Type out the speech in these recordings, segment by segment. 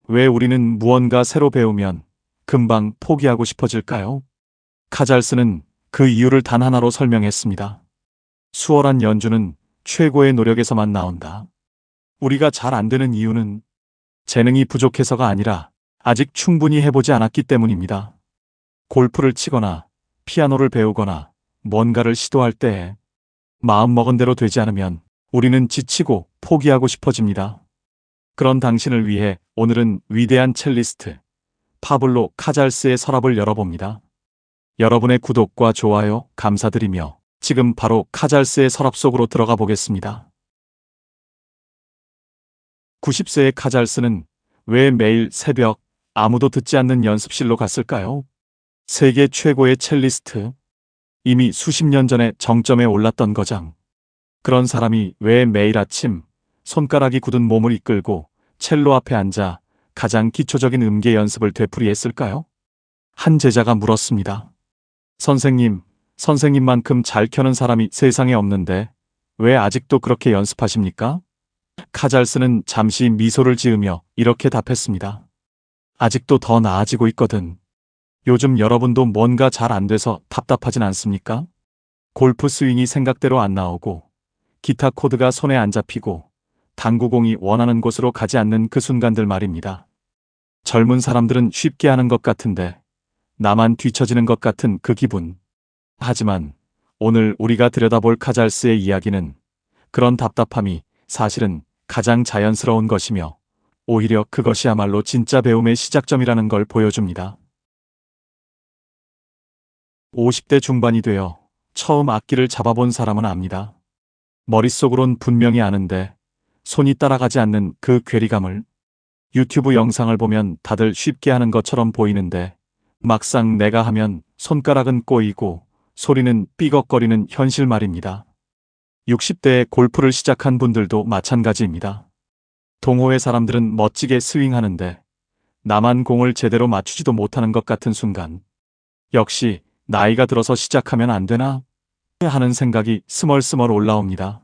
왜 우리는 무언가 새로 배우면 금방 포기하고 싶어질까요? 카잘스는 그 이유를 단 하나로 설명했습니다. 수월한 연주는 최고의 노력에서만 나온다. 우리가 잘 안 되는 이유는 재능이 부족해서가 아니라 아직 충분히 해보지 않았기 때문입니다. 골프를 치거나 피아노를 배우거나 뭔가를 시도할 때에 마음먹은 대로 되지 않으면 우리는 지치고 포기하고 싶어집니다. 그런 당신을 위해 오늘은 위대한 첼리스트 파블로 카잘스의 서랍을 열어봅니다. 여러분의 구독과 좋아요 감사드리며 지금 바로 카잘스의 서랍 속으로 들어가 보겠습니다. 90세의 카잘스는 왜 매일 새벽 아무도 듣지 않는 연습실로 갔을까요? 세계 최고의 첼리스트, 이미 수십 년 전에 정점에 올랐던 거장. 그런 사람이 왜 매일 아침 손가락이 굳은 몸을 이끌고 첼로 앞에 앉아 가장 기초적인 음계 연습을 되풀이했을까요? 한 제자가 물었습니다. 선생님, 선생님만큼 잘 켜는 사람이 세상에 없는데 왜 아직도 그렇게 연습하십니까? 카잘스는 잠시 미소를 지으며 이렇게 답했습니다. 아직도 더 나아지고 있거든. 요즘 여러분도 뭔가 잘 안 돼서 답답하진 않습니까? 골프 스윙이 생각대로 안 나오고 기타 코드가 손에 안 잡히고 당구공이 원하는 곳으로 가지 않는 그 순간들 말입니다. 젊은 사람들은 쉽게 하는 것 같은데 나만 뒤처지는 것 같은 그 기분. 하지만 오늘 우리가 들여다볼 카잘스의 이야기는 그런 답답함이 사실은 가장 자연스러운 것이며 오히려 그것이야말로 진짜 배움의 시작점이라는 걸 보여줍니다. 50대 중반이 되어 처음 악기를 잡아본 사람은 압니다. 머릿속으론 분명히 아는데 손이 따라가지 않는 그 괴리감을. 유튜브 영상을 보면 다들 쉽게 하는 것처럼 보이는데 막상 내가 하면 손가락은 꼬이고 소리는 삐걱거리는 현실 말입니다. 60대에 골프를 시작한 분들도 마찬가지입니다. 동호회 사람들은 멋지게 스윙하는데 나만 공을 제대로 맞추지도 못하는 것 같은 순간, 역시 나이가 들어서 시작하면 안 되나? 하는 생각이 스멀스멀 올라옵니다.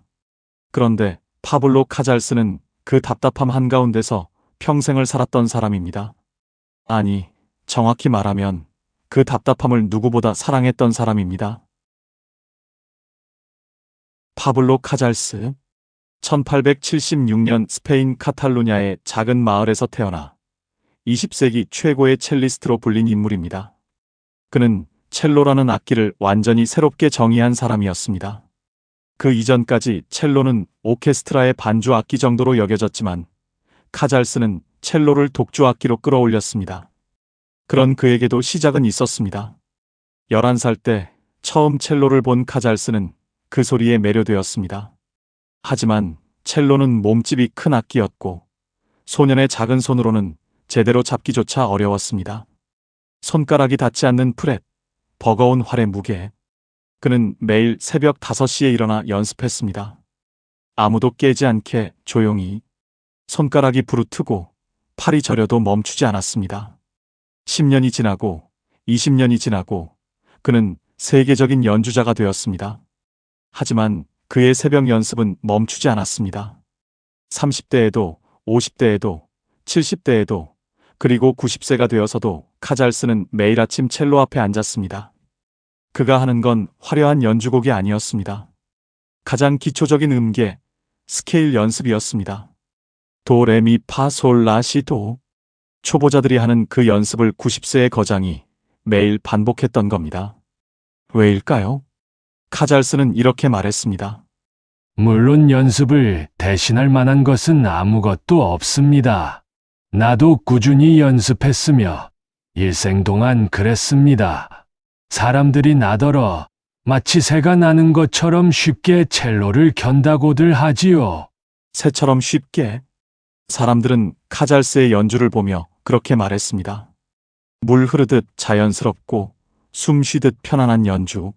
그런데 파블로 카잘스는 그 답답함 한가운데서 평생을 살았던 사람입니다. 아니, 정확히 말하면 그 답답함을 누구보다 사랑했던 사람입니다. 파블로 카잘스, 1876년 스페인 카탈루냐의 작은 마을에서 태어나 20세기 최고의 첼리스트로 불린 인물입니다. 그는 첼로라는 악기를 완전히 새롭게 정의한 사람이었습니다. 그 이전까지 첼로는 오케스트라의 반주 악기 정도로 여겨졌지만 카잘스는 첼로를 독주 악기로 끌어올렸습니다. 그런 그에게도 시작은 있었습니다. 11살 때 처음 첼로를 본 카잘스는 그 소리에 매료되었습니다. 하지만 첼로는 몸집이 큰 악기였고 소년의 작은 손으로는 제대로 잡기조차 어려웠습니다. 손가락이 닿지 않는 프렛, 버거운 활의 무게. 그는 매일 새벽 5시에 일어나 연습했습니다. 아무도 깨지 않게 조용히. 손가락이 부르트고 팔이 저려도 멈추지 않았습니다. 10년이 지나고 20년이 지나고 그는 세계적인 연주자가 되었습니다. 하지만 그의 새벽 연습은 멈추지 않았습니다. 30대에도 50대에도 70대에도 그리고 90세가 되어서도 카잘스는 매일 아침 첼로 앞에 앉았습니다. 그가 하는 건 화려한 연주곡이 아니었습니다. 가장 기초적인 음계, 스케일 연습이었습니다. 도, 레, 미, 파, 솔, 라, 시, 도. 초보자들이 하는 그 연습을 90세의 거장이 매일 반복했던 겁니다. 왜일까요? 카잘스는 이렇게 말했습니다. 물론 연습을 대신할 만한 것은 아무것도 없습니다. 나도 꾸준히 연습했으며 일생 동안 그랬습니다. 사람들이 나더러 마치 새가 나는 것처럼 쉽게 첼로를 견다고들 하지요. 새처럼 쉽게. 사람들은 카잘스의 연주를 보며 그렇게 말했습니다. 물 흐르듯 자연스럽고 숨 쉬듯 편안한 연주.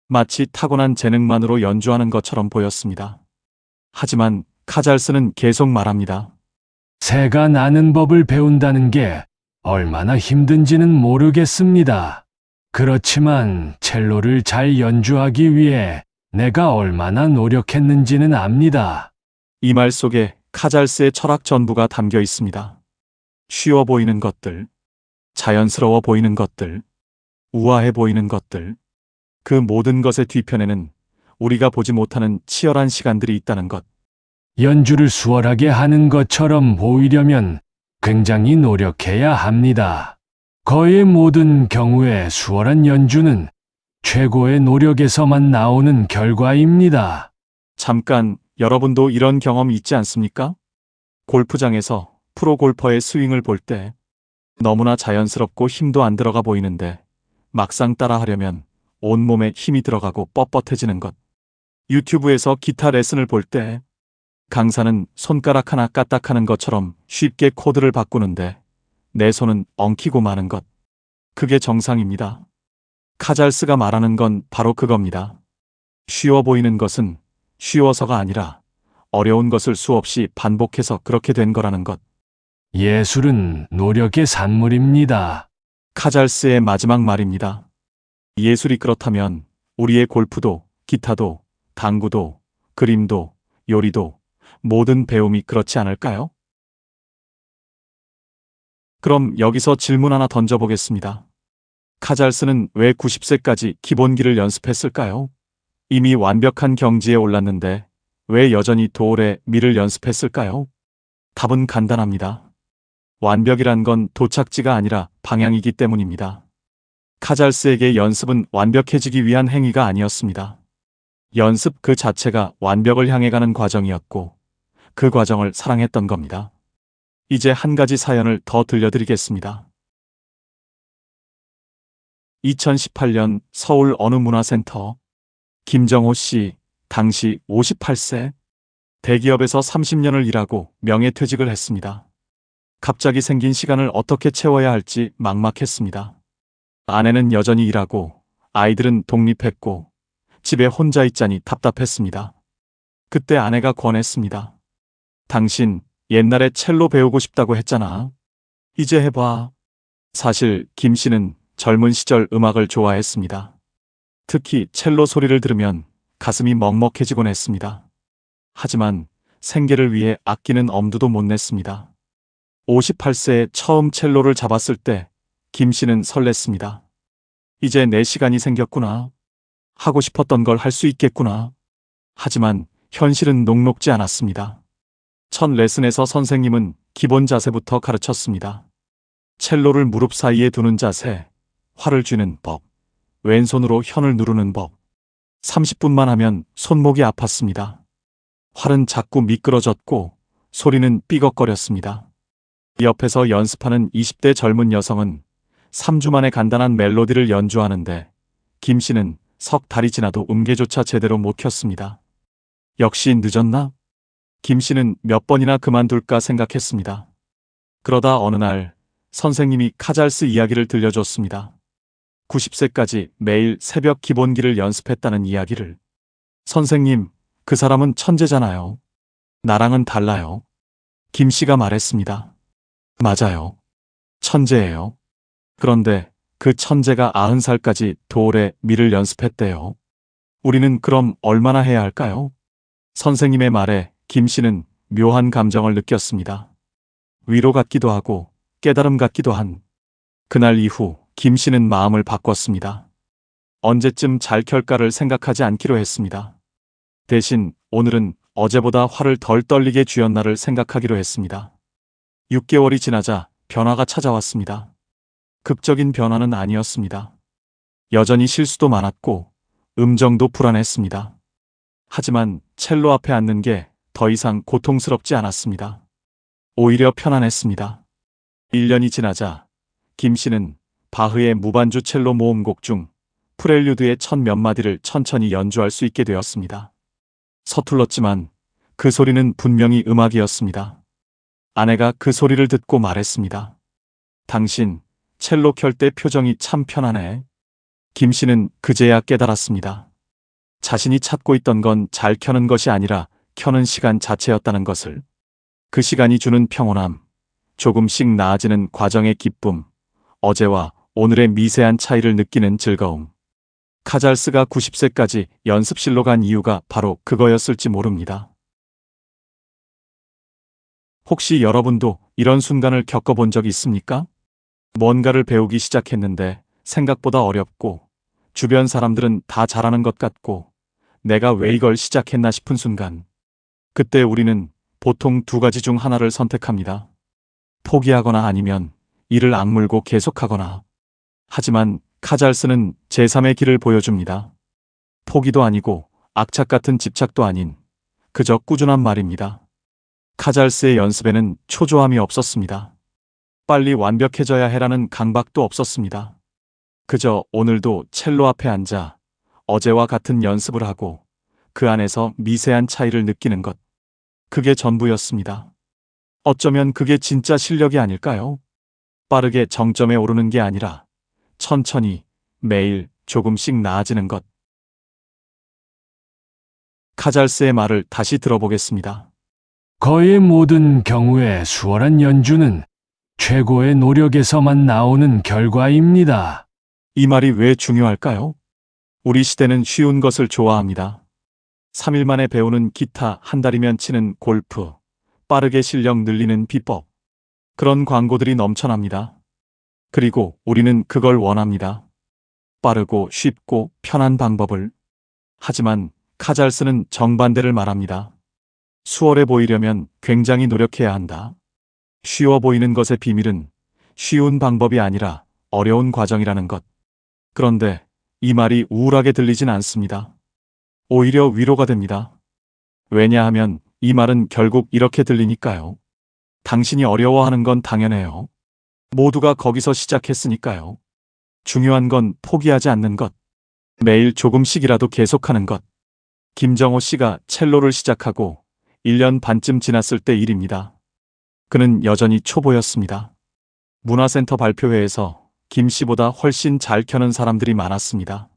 마치 타고난 재능만으로 연주하는 것처럼 보였습니다. 하지만 카잘스는 계속 말합니다. 새가 나는 법을 배운다는 게 얼마나 힘든지는 모르겠습니다. 그렇지만 첼로를 잘 연주하기 위해 내가 얼마나 노력했는지는 압니다. 이 말 속에 카잘스의 철학 전부가 담겨 있습니다. 쉬워 보이는 것들, 자연스러워 보이는 것들, 우아해 보이는 것들, 그 모든 것의 뒤편에는 우리가 보지 못하는 치열한 시간들이 있다는 것. 연주를 수월하게 하는 것처럼 보이려면 굉장히 노력해야 합니다. 거의 모든 경우에 수월한 연주는 최고의 노력에서만 나오는 결과입니다. 잠깐, 여러분도 이런 경험 있지 않습니까? 골프장에서 프로 골퍼의 스윙을 볼 때 너무나 자연스럽고 힘도 안 들어가 보이는데 막상 따라하려면 온몸에 힘이 들어가고 뻣뻣해지는 것. 유튜브에서 기타 레슨을 볼 때 강사는 손가락 하나 까딱하는 것처럼 쉽게 코드를 바꾸는데 내 손은 엉키고 마는 것. 그게 정상입니다. 카잘스가 말하는 건 바로 그겁니다. 쉬워 보이는 것은 쉬워서가 아니라 어려운 것을 수없이 반복해서 그렇게 된 거라는 것. 예술은 노력의 산물입니다. 카잘스의 마지막 말입니다. 예술이 그렇다면 우리의 골프도, 기타도, 당구도, 그림도, 요리도, 모든 배움이 그렇지 않을까요? 그럼 여기서 질문 하나 던져보겠습니다. 카잘스는 왜 90세까지 기본기를 연습했을까요? 이미 완벽한 경지에 올랐는데 왜 여전히 도올의 미를 연습했을까요? 답은 간단합니다. 완벽이란 건 도착지가 아니라 방향이기 때문입니다. 카잘스에게 연습은 완벽해지기 위한 행위가 아니었습니다. 연습 그 자체가 완벽을 향해 가는 과정이었고 그 과정을 사랑했던 겁니다. 이제 한 가지 사연을 더 들려드리겠습니다. 2018년 서울 어느 문화센터 김정호 씨, 당시 58세, 대기업에서 30년을 일하고 명예퇴직을 했습니다. 갑자기 생긴 시간을 어떻게 채워야 할지 막막했습니다. 아내는 여전히 일하고 아이들은 독립했고 집에 혼자 있자니 답답했습니다. 그때 아내가 권했습니다. 당신 옛날에 첼로 배우고 싶다고 했잖아. 이제 해봐. 사실 김 씨는 젊은 시절 음악을 좋아했습니다. 특히 첼로 소리를 들으면 가슴이 먹먹해지곤 했습니다. 하지만 생계를 위해 아끼는 엄두도 못 냈습니다. 58세에 처음 첼로를 잡았을 때 김 씨는 설렜습니다. 이제 내 시간이 생겼구나. 하고 싶었던 걸 할 수 있겠구나. 하지만 현실은 녹록지 않았습니다. 첫 레슨에서 선생님은 기본 자세부터 가르쳤습니다. 첼로를 무릎 사이에 두는 자세, 활을 쥐는 법, 왼손으로 현을 누르는 법. 30분만 하면 손목이 아팠습니다. 활은 자꾸 미끄러졌고 소리는 삐걱거렸습니다. 옆에서 연습하는 20대 젊은 여성은 3주 만에 간단한 멜로디를 연주하는데 김 씨는 석 달이 지나도 음계조차 제대로 못 켰습니다. 역시 늦었나? 김 씨는 몇 번이나 그만둘까 생각했습니다. 그러다 어느 날 선생님이 카잘스 이야기를 들려줬습니다. 90세까지 매일 새벽 기본기를 연습했다는 이야기를. 선생님, 그 사람은 천재잖아요. 나랑은 달라요. 김 씨가 말했습니다. 맞아요. 천재예요. 그런데 그 천재가 90살까지 도올의 미를 연습했대요. 우리는 그럼 얼마나 해야 할까요? 선생님의 말에 김 씨는 묘한 감정을 느꼈습니다. 위로 같기도 하고 깨달음 같기도 한. 그날 이후 김 씨는 마음을 바꿨습니다. 언제쯤 잘 켤까를 생각하지 않기로 했습니다. 대신 오늘은 어제보다 활을 덜 떨리게 쥐었나를 생각하기로 했습니다. 6개월이 지나자 변화가 찾아왔습니다. 극적인 변화는 아니었습니다. 여전히 실수도 많았고 음정도 불안했습니다. 하지만 첼로 앞에 앉는 게 더 이상 고통스럽지 않았습니다. 오히려 편안했습니다. 1년이 지나자 김 씨는 바흐의 무반주 첼로 모음곡 중 프렐류드의 첫 몇 마디를 천천히 연주할 수 있게 되었습니다. 서툴렀지만 그 소리는 분명히 음악이었습니다. 아내가 그 소리를 듣고 말했습니다. 당신 첼로 켤 때 표정이 참 편하네. 김 씨는 그제야 깨달았습니다. 자신이 찾고 있던 건 잘 켜는 것이 아니라 켜는 시간 자체였다는 것을. 그 시간이 주는 평온함, 조금씩 나아지는 과정의 기쁨, 어제와 오늘의 미세한 차이를 느끼는 즐거움. 카잘스가 90세까지 연습실로 간 이유가 바로 그거였을지 모릅니다. 혹시 여러분도 이런 순간을 겪어본 적 있습니까? 뭔가를 배우기 시작했는데 생각보다 어렵고 주변 사람들은 다 잘하는 것 같고 내가 왜 이걸 시작했나 싶은 순간. 그때 우리는 보통 두 가지 중 하나를 선택합니다. 포기하거나 아니면 이를 악물고 계속하거나. 하지만 카잘스는 제3의 길을 보여줍니다. 포기도 아니고 악착 같은 집착도 아닌 그저 꾸준한 말입니다. 카잘스의 연습에는 초조함이 없었습니다. 빨리 완벽해져야 해라는 강박도 없었습니다. 그저 오늘도 첼로 앞에 앉아 어제와 같은 연습을 하고 그 안에서 미세한 차이를 느끼는 것. 그게 전부였습니다. 어쩌면 그게 진짜 실력이 아닐까요? 빠르게 정점에 오르는 게 아니라 천천히 매일 조금씩 나아지는 것. 카잘스의 말을 다시 들어보겠습니다. 거의 모든 경우에 수월한 연주는 최고의 노력에서만 나오는 결과입니다. 이 말이 왜 중요할까요? 우리 시대는 쉬운 것을 좋아합니다. 3일 만에 배우는 기타, 한 달이면 치는 골프, 빠르게 실력 늘리는 비법. 그런 광고들이 넘쳐납니다. 그리고 우리는 그걸 원합니다. 빠르고 쉽고 편한 방법을. 하지만 카잘스는 정반대를 말합니다. 수월해 보이려면 굉장히 노력해야 한다. 쉬워 보이는 것의 비밀은 쉬운 방법이 아니라 어려운 과정이라는 것. 그런데 이 말이 우울하게 들리진 않습니다. 오히려 위로가 됩니다. 왜냐하면 이 말은 결국 이렇게 들리니까요. 당신이 어려워하는 건 당연해요. 모두가 거기서 시작했으니까요. 중요한 건 포기하지 않는 것. 매일 조금씩이라도 계속하는 것. 김정호 씨가 첼로를 시작하고 1년 반쯤 지났을 때 일입니다. 그는 여전히 초보였습니다. 문화센터 발표회에서 김 씨보다 훨씬 잘 켜는 사람들이 많았습니다.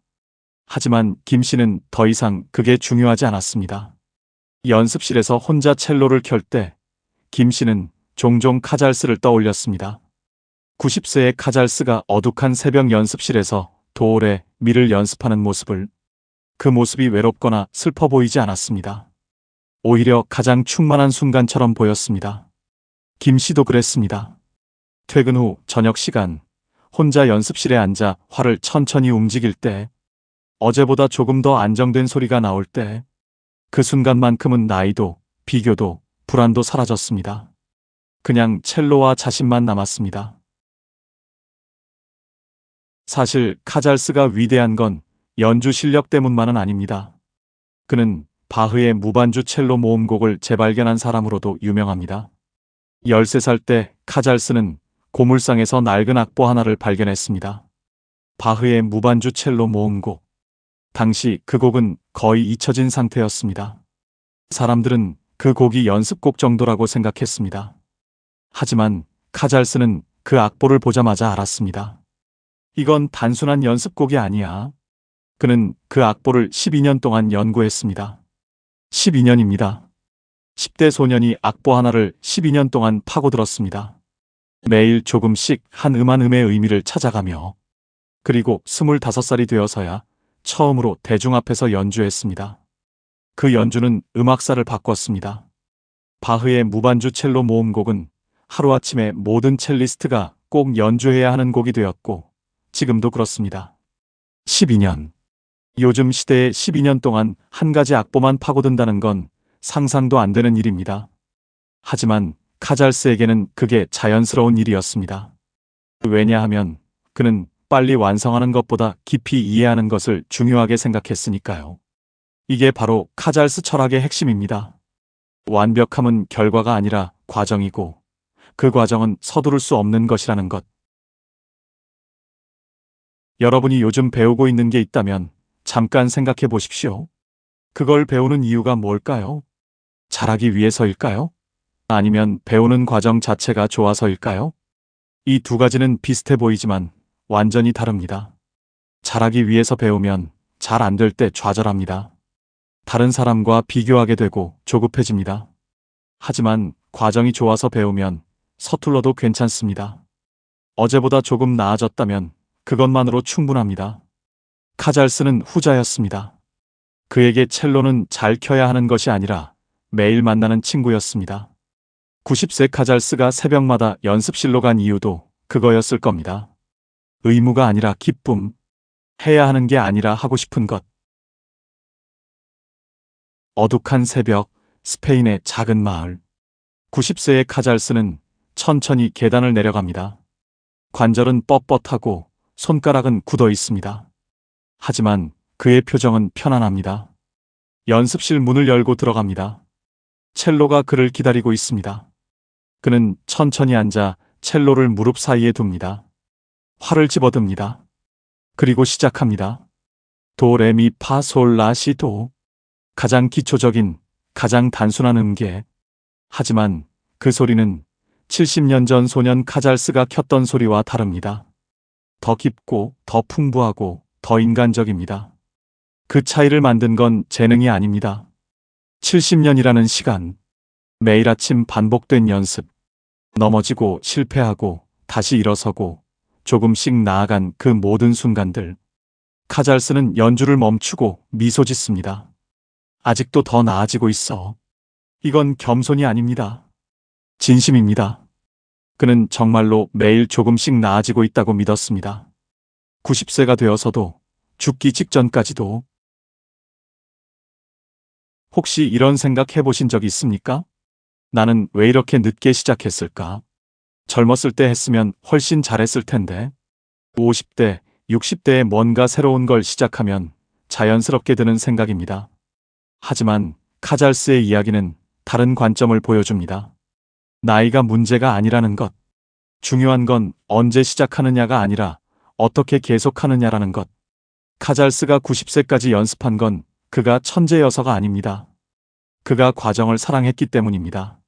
하지만 김 씨는 더 이상 그게 중요하지 않았습니다. 연습실에서 혼자 첼로를 켤 때 김 씨는 종종 카잘스를 떠올렸습니다. 90세의 카잘스가 어둑한 새벽 연습실에서 도올의 미를 연습하는 모습을. 그 모습이 외롭거나 슬퍼 보이지 않았습니다. 오히려 가장 충만한 순간처럼 보였습니다. 김 씨도 그랬습니다. 퇴근 후 저녁 시간, 혼자 연습실에 앉아 활을 천천히 움직일 때, 어제보다 조금 더 안정된 소리가 나올 때, 그 순간만큼은 나이도, 비교도, 불안도 사라졌습니다. 그냥 첼로와 자신만 남았습니다. 사실 카잘스가 위대한 건 연주 실력 때문만은 아닙니다. 그는 바흐의 무반주 첼로 모음곡을 재발견한 사람으로도 유명합니다. 13살 때 카잘스는 고물상에서 낡은 악보 하나를 발견했습니다. 바흐의 무반주 첼로 모음곡. 당시 그 곡은 거의 잊혀진 상태였습니다. 사람들은 그 곡이 연습곡 정도라고 생각했습니다. 하지만 카잘스는 그 악보를 보자마자 알았습니다. 이건 단순한 연습곡이 아니야. 그는 그 악보를 12년 동안 연구했습니다. 12년입니다. 10대 소년이 악보 하나를 12년 동안 파고들었습니다. 매일 조금씩 한 음 한 음의 의미를 찾아가며, 그리고 25살이 되어서야 처음으로 대중 앞에서 연주했습니다. 그 연주는 음악사를 바꿨습니다. 바흐의 무반주 첼로 모음곡은 하루아침에 모든 첼리스트가 꼭 연주해야 하는 곡이 되었고, 지금도 그렇습니다. 12년. 요즘 시대에 12년 동안 한 가지 악보만 파고든다는 건 상상도 안 되는 일입니다. 하지만 카잘스에게는 그게 자연스러운 일이었습니다. 왜냐하면 그는 빨리 완성하는 것보다 깊이 이해하는 것을 중요하게 생각했으니까요. 이게 바로 카잘스 철학의 핵심입니다. 완벽함은 결과가 아니라 과정이고, 그 과정은 서두를 수 없는 것이라는 것. 여러분이 요즘 배우고 있는 게 있다면 잠깐 생각해 보십시오. 그걸 배우는 이유가 뭘까요? 잘하기 위해서일까요? 아니면 배우는 과정 자체가 좋아서일까요? 이 두 가지는 비슷해 보이지만 완전히 다릅니다. 잘하기 위해서 배우면 잘 안 될 때 좌절합니다. 다른 사람과 비교하게 되고 조급해집니다. 하지만 과정이 좋아서 배우면 서툴러도 괜찮습니다. 어제보다 조금 나아졌다면 그것만으로 충분합니다. 카잘스는 후자였습니다. 그에게 첼로는 잘 켜야 하는 것이 아니라 매일 만나는 친구였습니다. 90세 카잘스가 새벽마다 연습실로 간 이유도 그거였을 겁니다. 의무가 아니라 기쁨, 해야 하는 게 아니라 하고 싶은 것. 어둑한 새벽, 스페인의 작은 마을. 90세의 카잘스는 천천히 계단을 내려갑니다. 관절은 뻣뻣하고 손가락은 굳어 있습니다. 하지만 그의 표정은 편안합니다. 연습실 문을 열고 들어갑니다. 첼로가 그를 기다리고 있습니다. 그는 천천히 앉아 첼로를 무릎 사이에 둡니다. 활을 집어듭니다. 그리고 시작합니다. 도, 레, 미, 파, 솔, 라, 시, 도. 가장 기초적인, 가장 단순한 음계. 하지만 그 소리는 70년 전 소년 카잘스가 켰던 소리와 다릅니다. 더 깊고, 더 풍부하고, 더 인간적입니다. 그 차이를 만든 건 재능이 아닙니다. 70년이라는 시간, 매일 아침 반복된 연습, 넘어지고 실패하고 다시 일어서고 조금씩 나아간 그 모든 순간들. 카잘스는 연주를 멈추고 미소 짓습니다. 아직도 더 나아지고 있어. 이건 겸손이 아닙니다. 진심입니다. 그는 정말로 매일 조금씩 나아지고 있다고 믿었습니다. 90세가 되어서도, 죽기 직전까지도. 혹시 이런 생각 해보신 적 있습니까? 나는 왜 이렇게 늦게 시작했을까? 젊었을 때 했으면 훨씬 잘했을 텐데. 50대, 60대에 뭔가 새로운 걸 시작하면 자연스럽게 드는 생각입니다. 하지만 카잘스의 이야기는 다른 관점을 보여줍니다. 나이가 문제가 아니라는 것. 중요한 건 언제 시작하느냐가 아니라 어떻게 계속하느냐라는 것. 카잘스가 90세까지 연습한 건 그가 천재여서가 아닙니다. 그가 과정을 사랑했기 때문입니다.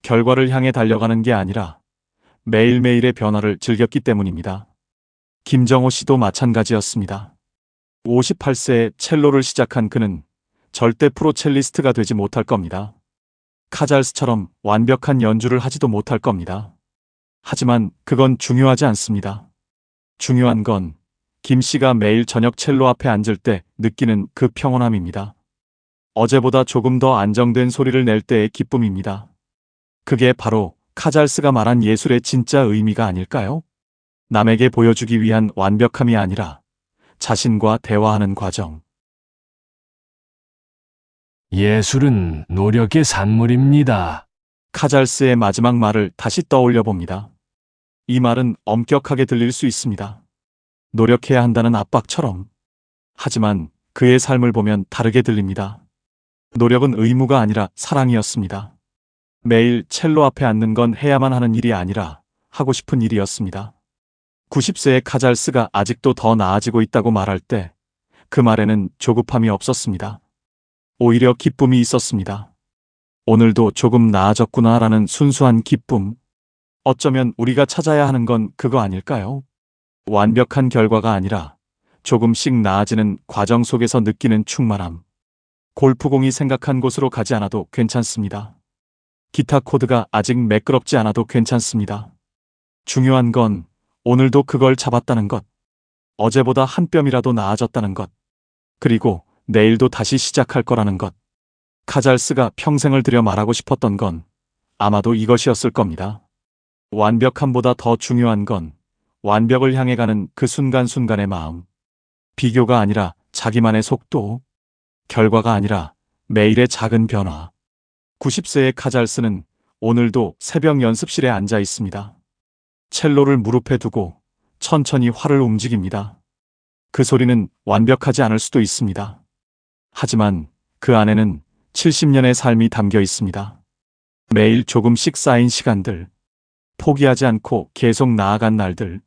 결과를 향해 달려가는 게 아니라 매일매일의 변화를 즐겼기 때문입니다. 김정호 씨도 마찬가지였습니다. 58세에 첼로를 시작한 그는 절대 프로 첼리스트가 되지 못할 겁니다. 카잘스처럼 완벽한 연주를 하지도 못할 겁니다. 하지만 그건 중요하지 않습니다. 중요한 건 김 씨가 매일 저녁 첼로 앞에 앉을 때 느끼는 그 평온함입니다. 어제보다 조금 더 안정된 소리를 낼 때의 기쁨입니다. 그게 바로 카잘스가 말한 예술의 진짜 의미가 아닐까요? 남에게 보여주기 위한 완벽함이 아니라 자신과 대화하는 과정. 예술은 노력의 산물입니다. 카잘스의 마지막 말을 다시 떠올려 봅니다. 이 말은 엄격하게 들릴 수 있습니다. 노력해야 한다는 압박처럼. 하지만 그의 삶을 보면 다르게 들립니다. 노력은 의무가 아니라 사랑이었습니다. 매일 첼로 앞에 앉는 건 해야만 하는 일이 아니라 하고 싶은 일이었습니다. 90세의 카잘스가 아직도 더 나아지고 있다고 말할 때 그 말에는 조급함이 없었습니다. 오히려 기쁨이 있었습니다. 오늘도 조금 나아졌구나라는 순수한 기쁨. 어쩌면 우리가 찾아야 하는 건 그거 아닐까요? 완벽한 결과가 아니라 조금씩 나아지는 과정 속에서 느끼는 충만함. 골프공이 생각한 곳으로 가지 않아도 괜찮습니다. 기타 코드가 아직 매끄럽지 않아도 괜찮습니다. 중요한 건 오늘도 그걸 잡았다는 것. 어제보다 한 뼘이라도 나아졌다는 것. 그리고 내일도 다시 시작할 거라는 것. 카잘스가 평생을 들여 말하고 싶었던 건 아마도 이것이었을 겁니다. 완벽함보다 더 중요한 건 완벽을 향해 가는 그 순간순간의 마음. 비교가 아니라 자기만의 속도. 결과가 아니라 매일의 작은 변화. 90세의 카잘스는 오늘도 새벽 연습실에 앉아 있습니다. 첼로를 무릎에 두고 천천히 활을 움직입니다. 그 소리는 완벽하지 않을 수도 있습니다. 하지만 그 안에는 70년의 삶이 담겨 있습니다. 매일 조금씩 쌓인 시간들, 포기하지 않고 계속 나아간 날들,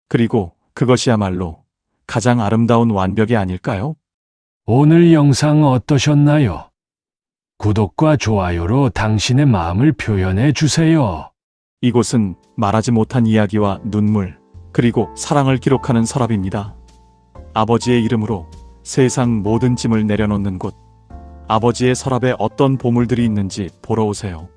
그리고 그것이야말로 가장 아름다운 완벽이 아닐까요? 오늘 영상 어떠셨나요? 구독과 좋아요로 당신의 마음을 표현해 주세요. 이곳은 말하지 못한 이야기와 눈물, 그리고 사랑을 기록하는 서랍입니다. 아버지의 이름으로 세상 모든 짐을 내려놓는 곳. 아버지의 서랍에 어떤 보물들이 있는지 보러 오세요.